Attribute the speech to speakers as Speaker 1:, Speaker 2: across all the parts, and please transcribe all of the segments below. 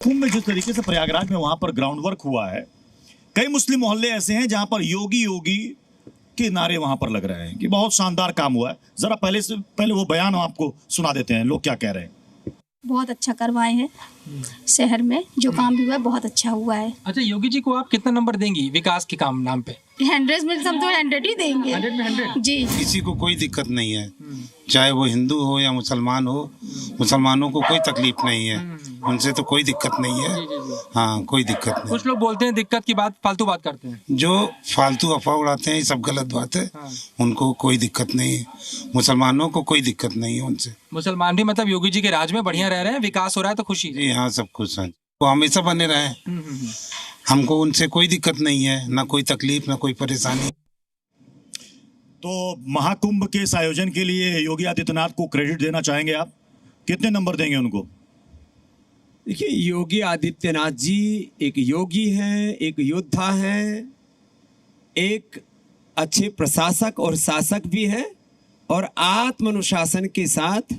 Speaker 1: कुंभ में जिस तरीके से प्रयागराज में वहां पर ग्राउंड वर्क हुआ है, कई मुस्लिम मोहल्ले ऐसे हैं जहां पर योगी योगी के नारे वहां पर लग रहे हैं कि बहुत शानदार काम हुआ है। जरा पहले वो बयान हम आपको सुना देते हैं, लोग क्या कह रहे हैं।
Speaker 2: बहुत अच्छा करवाए हैं शहर में, जो काम भी हुआ है बहुत अच्छा हुआ है।
Speaker 3: अच्छा, योगी जी को आप कितना नंबर देंगी विकास के काम नाम पे?
Speaker 2: 100 में हम तो 100 ही देंगे।
Speaker 3: 100 में 100
Speaker 2: जी।
Speaker 4: किसी को कोई दिक्कत नहीं है, चाहे वो हिंदू हो या मुसलमान हो, मुसलमानों को कोई तकलीफ नहीं है, उनसे तो कोई दिक्कत नहीं है। हाँ, कोई दिक्कत नहीं।
Speaker 3: कुछ लोग बोलते हैं दिक्कत की बात, फालतू बात करते हैं।
Speaker 4: जो फालतू अफवाह उड़ाते हैं ये सब गलत बात है। उनको कोई दिक्कत नहीं है, मुसलमानों को कोई दिक्कत नहीं है उनसे।
Speaker 3: मुसलमान भी मतलब योगी जी के राज में बढ़िया रह रहे हैं, विकास हो रहा है तो खुशी।
Speaker 4: जी हाँ, सब खुश हैं, वो हमेशा बने रहे। हमको उनसे कोई दिक्कत नहीं है, ना कोई तकलीफ ना कोई परेशानी।
Speaker 1: तो महाकुंभ के इस आयोजन के लिए योगी आदित्यनाथ को क्रेडिट देना चाहेंगे आप? कितने नंबर देंगे उनको?
Speaker 5: देखिए, योगी आदित्यनाथ जी एक योगी हैं, एक योद्धा हैं, एक अच्छे प्रशासक और शासक भी हैं, और आत्मानुशासन के साथ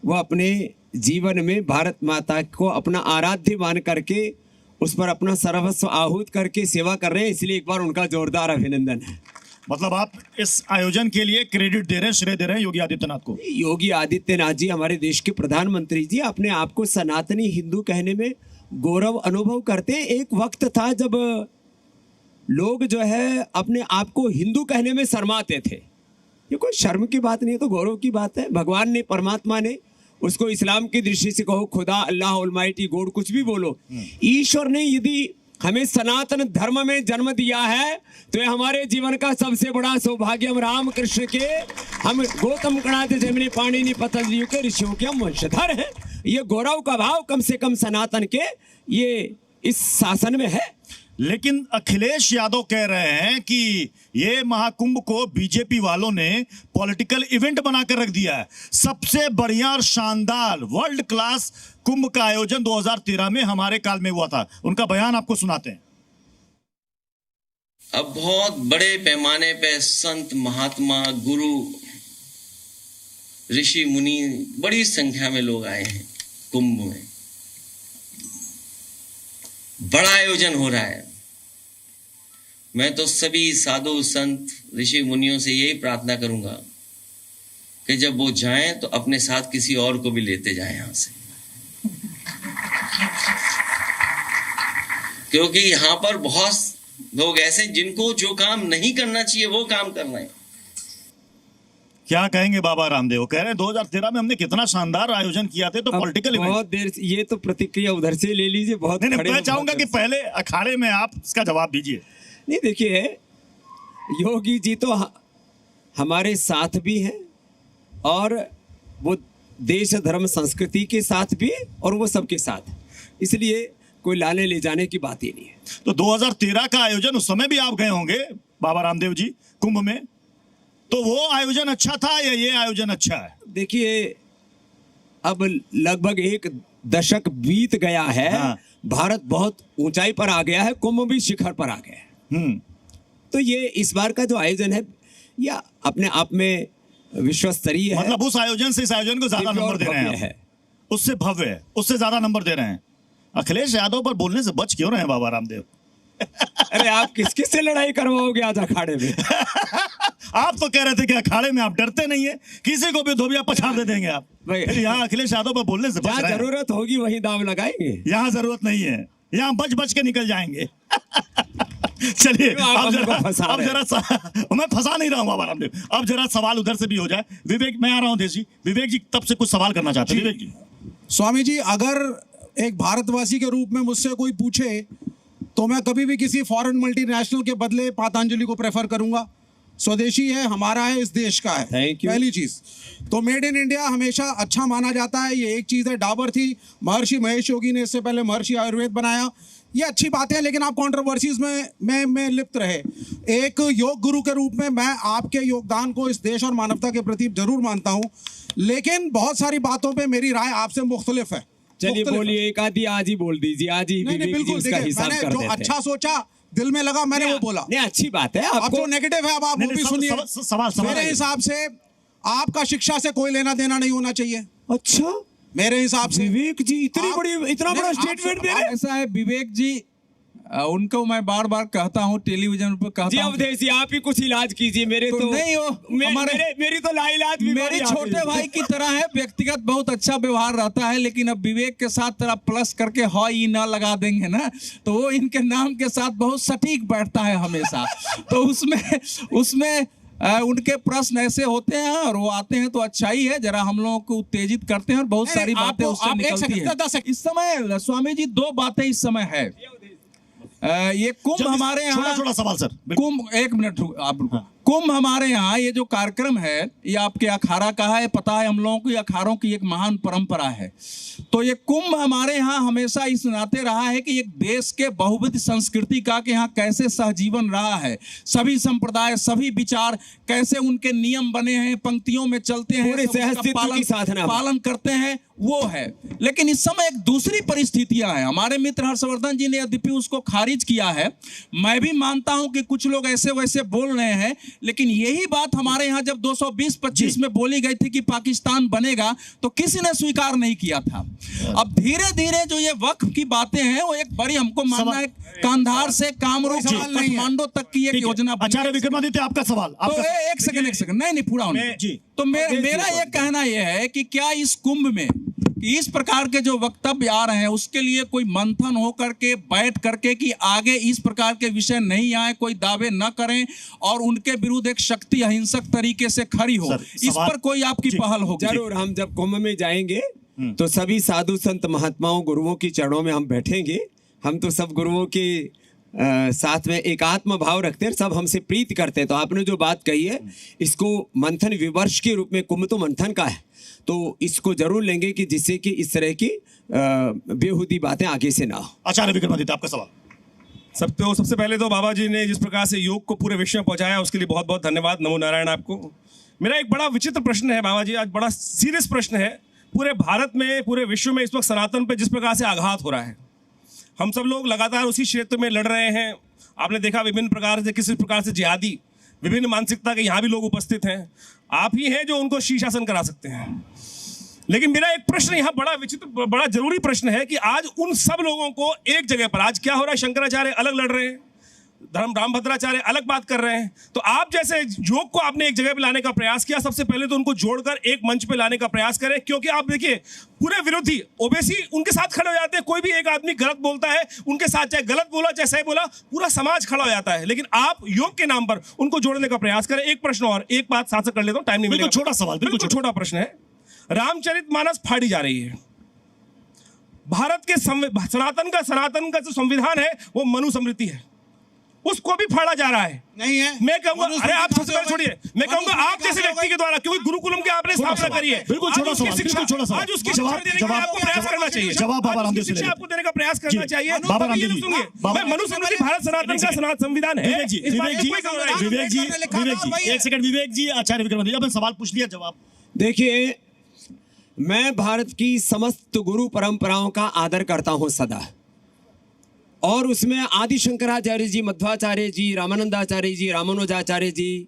Speaker 5: वो अपने जीवन में भारत माता को अपना आराध्य मान करके उस पर अपना सर्वस्व आहूत करके सेवा कर रहे हैं। इसलिए एक बार उनका जोरदार अभिनंदन है।
Speaker 1: मतलब आप इस आयोजन के लिए क्रेडिट दे रहे हैं, श्रेय दे रहे हैं योगी आदित्यनाथ को?
Speaker 5: योगी आदित्यनाथ जी हमारे देश के प्रधानमंत्री जी अपने आप को सनातनी हिंदू कहने में गौरव अनुभव करते हैं। एक वक्त था जब लोग जो है अपने आप को हिंदू कहने में शर्माते थे। ये कोई शर्म की बात नहीं है, तो गौरव की बात है। भगवान ने, परमात्मा ने, उसको इस्लाम की दृष्टि से कहो, खुदा, अल्लाह, ऑलमाइटी, गॉड, कुछ भी बोलो, ईश्वर ने यदि हमें सनातन धर्म में जन्म दिया है तो ये हमारे जीवन का सबसे बड़ा सौभाग्य। हम राम कृष्ण के, हम गौतम कणाद जैमिनी पाणिनि पतंजलि के ऋषियों के हम वंशधर हैं। ये गौरव का भाव कम से कम सनातन के ये इस शासन में है।
Speaker 1: लेकिन अखिलेश यादव कह रहे हैं कि ये महाकुंभ को बीजेपी वालों ने पॉलिटिकल इवेंट बनाकर रख दिया है। सबसे बढ़िया और शानदार वर्ल्ड क्लास कुंभ का आयोजन 2013 में हमारे काल में हुआ था। उनका बयान आपको सुनाते हैं।
Speaker 6: अब बहुत बड़े पैमाने पे संत, महात्मा, गुरु, ऋषि, मुनि, बड़ी संख्या में लोग आए हैं कुंभ में। बड़ा आयोजन हो रहा है। मैं तो सभी साधु संत, ऋषि, मुनियों से यही प्रार्थना करूंगा कि जब वो जाएं तो अपने साथ किसी और को भी लेते जाएं यहां से, क्योंकि यहां पर बहुत लोग ऐसे जिनको जो काम नहीं करना चाहिए वो काम करना है।
Speaker 1: क्या कहेंगे बाबा रामदेव? कह रहे हैं 2013 में हमने कितना शानदार आयोजन किया था, तो पॉलिटिकल
Speaker 5: बहुत देर से, ये तो प्रतिक्रिया उधर से ले लीजिए। बहुत
Speaker 1: नहीं, मैं चाहूंगा कि पहले अखाड़े में आप इसका जवाब दीजिए।
Speaker 5: नहीं, देखिए, योगी जी तो हमारे साथ भी हैं और वो देश, धर्म, संस्कृति के साथ भी, और वो सबके साथ, इसलिए कोई लाने ले जाने की बात ही नहीं है।
Speaker 1: तो 2013 का आयोजन, उस समय भी आप गए होंगे बाबा रामदेव जी कुंभ में, तो वो आयोजन अच्छा था या ये आयोजन अच्छा है?
Speaker 5: देखिए, अब लगभग एक दशक बीत गया है।
Speaker 1: हाँ।
Speaker 5: भारत बहुत ऊंचाई पर आ गया है, कुंभ भी शिखर पर आ गया है। तो ये इस बार का जो आयोजन है या अपने आप में विश्व स्तरीय है।
Speaker 1: मतलब उस आयोजन से इस आयोजन को ज्यादा नंबर दे रहे हैं
Speaker 5: है।
Speaker 1: उससे भव्य है, उससे ज्यादा नंबर दे रहे हैं। अखिलेश यादव पर बोलने से बच क्यों रहे हैं बाबा रामदेव?
Speaker 5: अरे, आप किस से लड़ाई करवाओगे आज अखाड़े में?
Speaker 1: आप तो कह रहे थे कि अखाड़े में आप डरते नहीं है, किसी को भी धोबिया पछाड़ दे देंगे आप। यहाँ अखिलेश यादव पर बोलने से बच रहे हैं।
Speaker 5: जरूरत होगी वहीं दाव लगाएंगे।
Speaker 1: यहाँ जरूरत नहीं है, यहाँ बच बच के निकल जाएंगे। चलिए, अब मैं फंसा नहीं रहा हूँ बाबा रामदेव। अब जरा सवाल उधर से भी हो जाए। विवेक, मैं आ रहा हूँ देशी। विवेक जी तब से कुछ सवाल करना चाहते हैं। विवेक जी।
Speaker 7: स्वामी जी, अगर एक भारतवासी के रूप में मुझसे कोई पूछे तो मैं कभी भी किसी फॉरेन मल्टीनेशनल के बदले पतंजलि को प्रेफर करूंगा। स्वदेशी है, हमारा है, इस देश का है। पहली चीज तो मेड इन इंडिया हमेशा अच्छा माना जाता है, ये एक चीज है। डाबर थी, महर्षि महेश योगी ने इससे पहले महर्षि आयुर्वेद बनाया, ये अच्छी बात है। लेकिन आप कंट्रोवर्सीज में लिप्त रहे। एक योग गुरु के रूप में मैं आपके योगदान को इस देश और मानवता के प्रति जरूर मानता हूँ, लेकिन बहुत सारी बातों पर मेरी राय आपसे मुख्तलिफ है।
Speaker 5: चलिए बोलिए, एक आधी आज ही बोल दीजिए। आज ही
Speaker 7: नहीं, बिल्कुल। मैंने जो अच्छा सोचा, दिल में लगा, मैंने वो बोला।
Speaker 5: नहीं, अच्छी बात है।
Speaker 7: अब जो नेगेटिव है अब आप वो भी सुनिए। मेरे हिसाब से आपका शिक्षा से कोई लेना देना नहीं होना चाहिए।
Speaker 5: अच्छा,
Speaker 7: मेरे हिसाब से
Speaker 5: विवेक जी इतनी बड़ी इतना बड़ा स्टेटमेंट दे रहे हैं।
Speaker 8: ऐसा है विवेक जी, उनको मैं बार बार कहता हूँ, टेलीविजन पर कहता
Speaker 5: जी
Speaker 8: हूँ।
Speaker 5: अवधेश जी आप ही कुछ इलाज कीजिए मेरे तो
Speaker 8: नहीं हो हमारे
Speaker 5: मेरी तो लाइलाज
Speaker 8: मेरी छोटे भाई की तरह है, व्यक्तिगत बहुत अच्छा व्यवहार रहता है, लेकिन अब विवेक के साथ तरह प्लस करके ई ना लगा देंगे ना, तो वो इनके नाम के साथ बहुत सटीक बैठता है हमेशा। तो उसमें उनके प्रश्न ऐसे होते हैं और वो आते हैं तो अच्छा ही है, जरा हम लोगों को उत्तेजित करते हैं और बहुत सारी बातें उससे निकलती हैं। इस समय स्वामी जी 2 बातें इस समय है। ये कुंभ हमारे यहाँ,
Speaker 1: छोटा सवाल सर,
Speaker 8: कुंभ 1 मिनट आप रुको। कुंभ हमारे यहाँ ये जो कार्यक्रम है ये आपके अखाड़ा का है, पता है हम लोगों को, अखाड़ों की एक महान परंपरा है। तो ये कुंभ हमारे यहाँ हमेशा इस नाते रहा है कि एक देश के बहुविध संस्कृति का कि यहाँ कैसे सहजीवन रहा है, सभी संप्रदाय सभी विचार कैसे उनके नियम बने हैं, पंक्तियों में चलते हैं,
Speaker 5: पूरे सहस्तित्व की साधना
Speaker 8: पालन करते हैं, वो है। लेकिन इस समय एक दूसरी परिस्थितियां हैं। हमारे मित्र हर्षवर्धन जी ने यद्यपि उसको खारिज किया है, मैं भी मानता हूं कि कुछ लोग ऐसे वैसे बोल रहे हैं, लेकिन यही बात हमारे यहाँ जब 220-25 में बोली गई थी कि पाकिस्तान बनेगा तो किसी ने स्वीकार नहीं किया था। अब धीरे धीरे जो ये वक्फ की बातें हैं वो एक बड़ी, हमको मानना है कांधार से कामरूप काठमांडू तक की एक योजना।
Speaker 1: आचार्य विक्रमादित्य आपका सवाल।
Speaker 8: तो एक सेकंड नहीं पूरा होने तो मेरा ये कहना यह है कि क्या इस कुंभ में इस प्रकार के जो वक्तव्य आ रहे हैं उसके लिए कोई मंथन हो करके बैठ करके कि आगे इस प्रकार के विषय नहीं आए, कोई दावे न करें और उनके विरुद्ध एक शक्ति अहिंसक तरीके से खड़ी हो, इस पर कोई आपकी पहल होगी?
Speaker 5: जरूर, हम जब कुंभ में जाएंगे तो सभी साधु संत महात्माओं गुरुओं की चरणों में हम बैठेंगे। हम तो सब गुरुओं के साथ में एकात्म भाव रखते हैं, सब हमसे प्रीति करते हैं। तो आपने जो बात कही है इसको मंथन विवर्ष के रूप में, कुंभ तो मंथन का है, तो इसको जरूर लेंगे कि जिससे कि इस तरह की बेहुदी बातें आगे से ना हो।
Speaker 1: आचार्य विक्रमादित्य आपका सवाल।
Speaker 9: सबसे पहले तो बाबा जी ने जिस प्रकार से योग को पूरे विश्व में पहुंचाया उसके लिए बहुत बहुत धन्यवाद, नमो नारायण आपको। मेरा एक बड़ा विचित्र प्रश्न है बाबा जी, आज बड़ा सीरियस प्रश्न है। पूरे भारत में, पूरे विश्व में इस वक्त सनातन पे जिस प्रकार से आघात हो रहा है, हम सब लोग लगातार उसी क्षेत्र में लड़ रहे हैं। आपने देखा विभिन्न प्रकार से, किसी प्रकार से जिहादी, विभिन्न मानसिकता के यहाँ भी लोग उपस्थित हैं। आप ही हैं जो उनको शीर्षासन करा सकते हैं। लेकिन मेरा एक प्रश्न यहाँ बड़ा विचित्र, बड़ा जरूरी प्रश्न है कि आज उन सब लोगों को एक जगह पर, आज क्या हो रहा है, शंकराचार्य अलग लड़ रहे हैं, रामभद्राचार्य अलग बात कर रहे हैं। तो आप जैसे योग को आपने एक जगह पे लाने का प्रयास किया, सबसे पहले तो उनको जोड़कर एक मंच पे लाने का प्रयास करें, क्योंकि आप देखिए पूरे विरोधी ओबीसी उनके साथ खड़े हो जाते हैं। कोई भी एक आदमी गलत बोलता है उनके साथ, चाहे गलत बोला चाहे सही बोला, पूरा समाज खड़ा हो जाता है। लेकिन आप योग के नाम पर उनको जोड़ने का प्रयास करें। एक प्रश्न और, एक बात साथ कर लेता हूँ, टाइम नहीं मिलेगा।
Speaker 1: छोटा सवाल,
Speaker 9: बिल्कुल छोटा प्रश्न है। रामचरितमानस फाड़ी जा रही है। भारत के सनातन का जो संविधान है वो मनुस्मृति है, उसको भी फाड़ा जा रहा है।
Speaker 7: नहीं है,
Speaker 9: मैं कहूंगा, अरे आप सबसे पहले छोड़िए, मैं कहूंगा आप जैसे व्यक्ति के द्वारा, क्योंकि गुरुकुलम की आपने स्थापना करी है,
Speaker 1: बिल्कुल छोटा सवाल, बिल्कुल छोटा सवाल।
Speaker 9: आज उसकी शिक्षा देने का आपको प्रयास करना चाहिए।
Speaker 1: जवाब बाबा रामदेव से
Speaker 9: शिक्षा आपको देने का प्रयास करना चाहिए।
Speaker 1: बाबा रामदेव जी,
Speaker 9: मैं मनुस्मृति भारत सनातन का संविधान है।
Speaker 1: विवेक जी एक सेकंड, विवेक जी, आचार्य विक्रमादित्य आपने सवाल पूछ लिया, जवाब।
Speaker 5: देखिए, मैं भारत की समस्त गुरु परंपराओं का आदर करता हूं सदा, और उसमें आदि शंकराचार्य जी, मध्वाचार्य जी, रामानंदाचार्य जी, रामानुजाचार्य जी,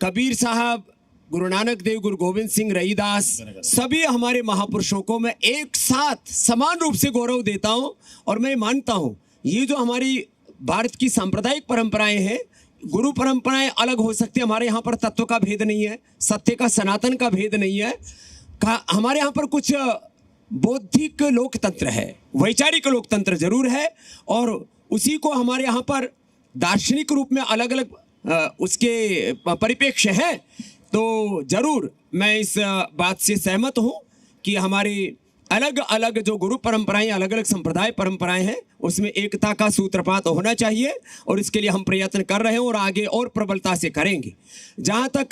Speaker 5: कबीर साहब, गुरु नानक देव, गुरु गोविंद सिंह, रईदास, सभी हमारे महापुरुषों को मैं एक साथ समान रूप से गौरव देता हूं। और मैं मानता हूं ये जो हमारी भारत की सांप्रदायिक परंपराएं हैं, गुरु परंपराएं अलग हो सकती है, हमारे यहाँ पर तत्व का भेद नहीं है, सत्य का, सनातन का भेद नहीं है। हमारे यहाँ पर कुछ बौद्धिक लोकतंत्र है, वैचारिक लोकतंत्र जरूर है, और उसी को हमारे यहाँ पर दार्शनिक रूप में अलग अलग उसके परिप्रेक्ष्य हैं। तो जरूर मैं इस बात से सहमत हूँ कि हमारी अलग अलग जो गुरु परंपराएं, अलग अलग संप्रदाय परंपराएं हैं, उसमें एकता का सूत्रपात होना चाहिए, और इसके लिए हम प्रयत्न कर रहे हैं और आगे और प्रबलता से करेंगे। जहाँ तक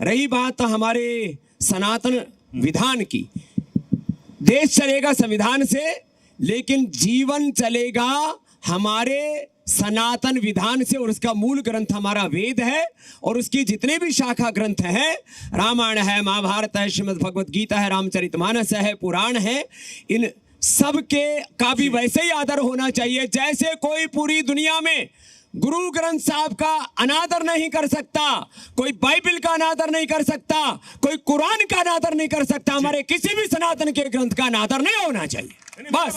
Speaker 5: रही बात हमारे सनातन विधान की, देश चलेगा संविधान से, लेकिन जीवन चलेगा हमारे सनातन विधान से, और उसका मूल ग्रंथ हमारा वेद है, और उसकी जितने भी शाखा ग्रंथ हैं, रामायण है, महाभारत है, श्रीमद् भगवत गीता है, रामचरितमानस है, पुराण है, इन सब के का भी वैसे ही आदर होना चाहिए जैसे कोई पूरी दुनिया में गुरु ग्रंथ साहब का अनादर नहीं कर सकता, कोई बाइबल का अनादर नहीं कर सकता, कोई कुरान का अनादर नहीं कर सकता, हमारे किसी भी सनातन के ग्रंथ का अनादर नहीं होना चाहिए। बस।